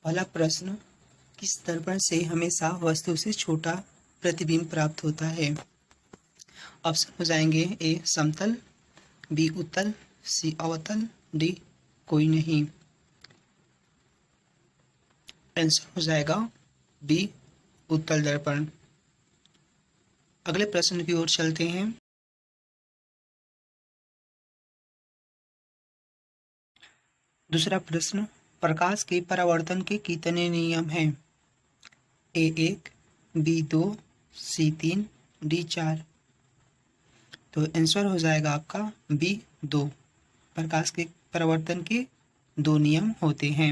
पहला प्रश्न, किस दर्पण से हमेशा वस्तु से छोटा प्रतिबिंब प्राप्त होता है? ऑप्शन हो जाएंगे ए समतल, बी उत्तल, सी अवतल, डी कोई नहीं। आंसर हो जाएगा बी उत्तल दर्पण। अगले प्रश्न की ओर चलते हैं। दूसरा प्रश्न, प्रकाश के परावर्तन के कितने नियम हैं? ए 1, बी 2, सी 3, डी 4। तो आंसर हो जाएगा आपका बी 2। प्रकाश के परावर्तन के 2 नियम होते हैं।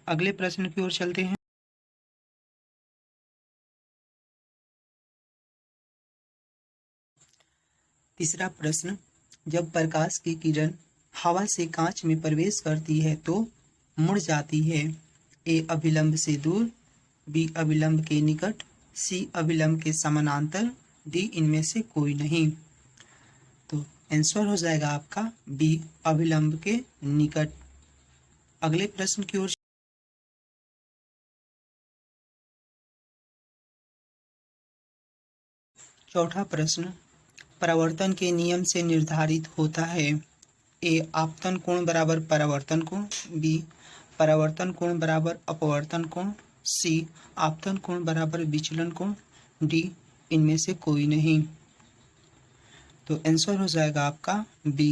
अगले प्रश्न की ओर चलते हैं। तीसरा प्रश्न, जब प्रकाश की किरण हवा से कांच में प्रवेश करती है तो मुड़ जाती है। ए अभिलंब से दूर, बी अभिलंब के निकट, सी अभिलंब के समानांतर, डी इनमें से कोई नहीं। तो आंसर हो जाएगा आपका बी अभिलंब के निकट। अगले प्रश्न की ओर। चौथा प्रश्न, परावर्तन के नियम से निर्धारित होता है। ए आपतन कोण बराबर परावर्तन कोण, बी परावर्तन कोण बराबर अपवर्तन कोण, सी आपतन कोण बराबर विचलन कोण, डी इनमें से कोई नहीं। तो आंसर हो जाएगा आपका बी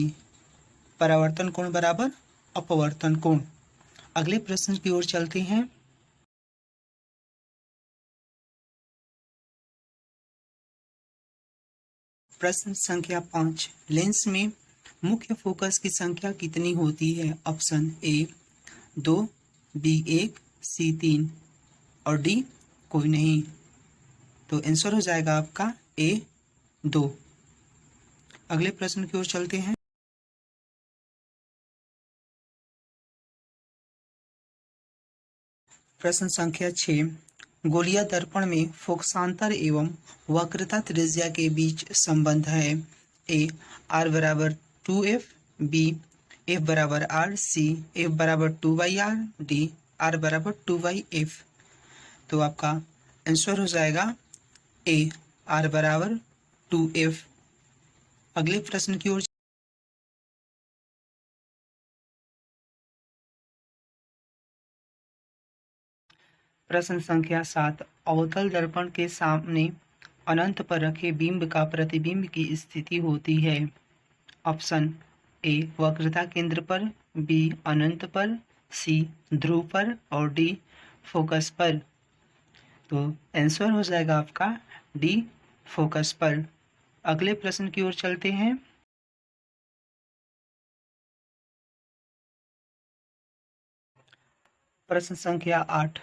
परावर्तन कोण बराबर अपवर्तन कोण। अगले प्रश्न की ओर चलते हैं। प्रश्न संख्या 5, लेंस में मुख्य फोकस की संख्या कितनी होती है? ऑप्शन ए 2, बी 1, सी 3 और डी कोई नहीं। तो आंसर हो जाएगा आपका ए 2। अगले प्रश्न की ओर चलते हैं। प्रश्न संख्या 6, गोलीय दर्पण में फोकसांतर एवं वक्रता त्रिज्या के बीच संबंध है। ए आर बराबर 2f, बी एफ बराबर आर, सी एफ बराबर 2/r, डी आर बराबर 2/f। तो आपका आंसर हो जाएगा ए आर बराबर 2f। अगले प्रश्न की ओर। प्रश्न संख्या 7, अवतल दर्पण के सामने अनंत पर रखे बिंब का प्रतिबिंब की स्थिति होती है। ऑप्शन ए वक्रता केंद्र पर, बी अनंत पर, सी ध्रुव पर और डी फोकस पर। तो आंसर हो जाएगा आपका डी फोकस पर। अगले प्रश्न की ओर चलते हैं। प्रश्न संख्या 8,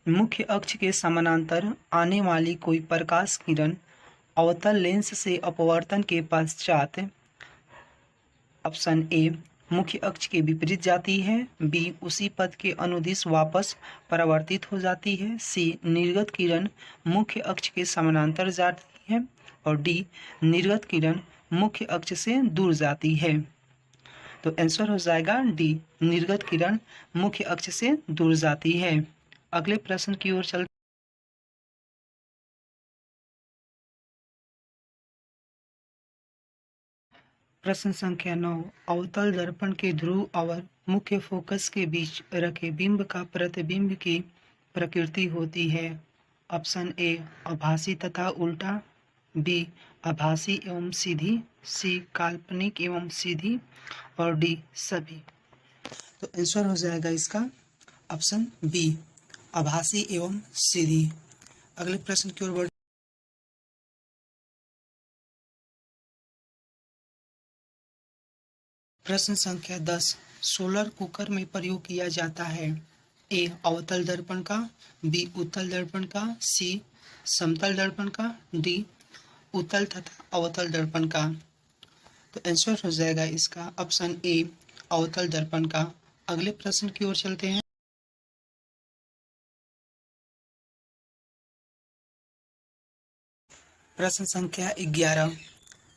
मुख्य अक्ष के समानांतर आने वाली कोई प्रकाश किरण अवतल लेंस से अपवर्तन के पश्चात ऑप्शन ए मुख्य अक्ष के विपरीत जाती है, बी उसी पथ के अनुदिश वापस परावर्तित हो जाती है, सी निर्गत किरण मुख्य अक्ष के समानांतर जाती है और डी निर्गत किरण मुख्य अक्ष से दूर जाती है। तो आंसर हो जाएगा डी निर्गत किरण मुख्य अक्ष से दूर जाती है। अगले प्रश्न की ओर चलते। प्रश्न संख्या 9, अवतल दर्पण के ध्रुव और मुख्य फोकस के बीच रखे बिंब का प्रतिबिंब की प्रकृति होती है। ऑप्शन ए आभासी तथा उल्टा, बी आभासी एवं सीधी, सी काल्पनिक एवं सीधी और डी सभी। तो आंसर हो जाएगा इसका ऑप्शन बी आभासी एवं सीधी। अगले प्रश्न की ओर बढ़। प्रश्न संख्या 10, सोलर कुकर में प्रयोग किया जाता है। ए अवतल दर्पण का, बी उत्तल दर्पण का, सी समतल दर्पण का, डी उत्तल तथा अवतल दर्पण का। तो आंसर हो जाएगा इसका ऑप्शन ए अवतल दर्पण का। अगले प्रश्न की ओर चलते हैं। प्रश्न संख्या 11,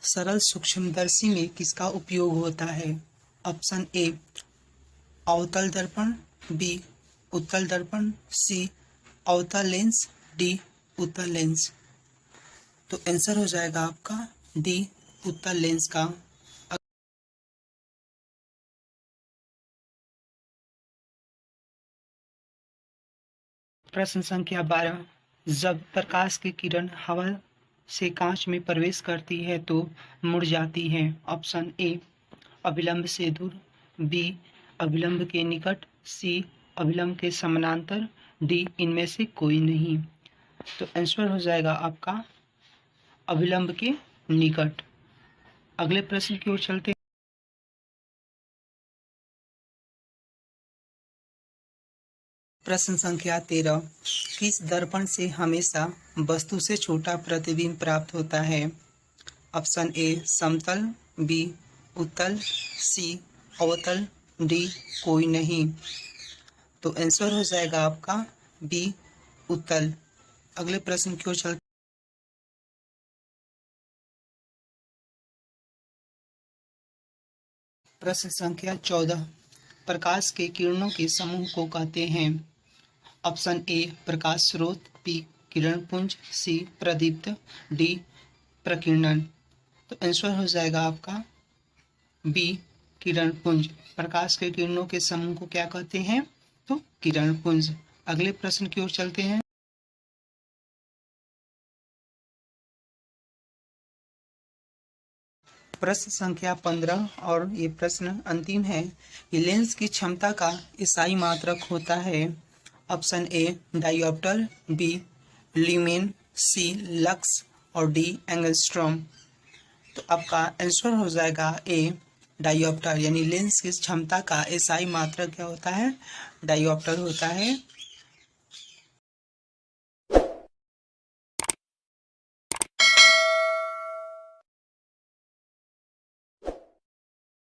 सरल सूक्ष्मदर्शी में किसका उपयोग होता है? ऑप्शन ए अवतल दर्पण, बी उत्तल दर्पण, सी अवतल लेंस, डी उत्तल लेंस। तो आंसर हो जाएगा आपका डी उत्तल लेंस का। प्रश्न संख्या 12, जब प्रकाश की किरण हवा से कांच में प्रवेश करती है तो मुड़ जाती है। ऑप्शन ए अभिलंब से दूर, बी अभिलंब के निकट, सी अभिलंब के समानांतर, डी इनमें से कोई नहीं। तो आंसर हो जाएगा आपका अभिलंब के निकट। अगले प्रश्न की ओर चलते हैं। प्रश्न संख्या 13, किस दर्पण से हमेशा वस्तु से छोटा प्रतिबिंब प्राप्त होता है। ऑप्शन ए समतल, बी उत्तल, सी अवतल, डी कोई नहीं। तो आंसर हो जाएगा आपका बी उत्तल। अगले प्रश्न की ओर चलते। प्रश्न संख्या 14, प्रकाश के किरणों के समूह को कहते हैं। ऑप्शन ए प्रकाश स्रोत, बी किरण पुंज, सी प्रदीप्त, डी प्रकीर्णन। तो आंसर हो जाएगा आपका बी किरण पुंज। प्रकाश के किरणों के समूह को क्या कहते हैं, तो किरण पुंज। अगले प्रश्न की ओर चलते हैं। प्रश्न संख्या 15 और ये प्रश्न अंतिम है। ये लेंस की क्षमता का इसाई मात्रक होता है। Option A dioptre, B lumen, C lux और डी एंगस्ट्रॉम। तो आपका आंसर हो जाएगा ए डायोप्टर, यानी लेंस की क्षमता का इसाई मात्रक क्या होता है, डायोप्टर होता है।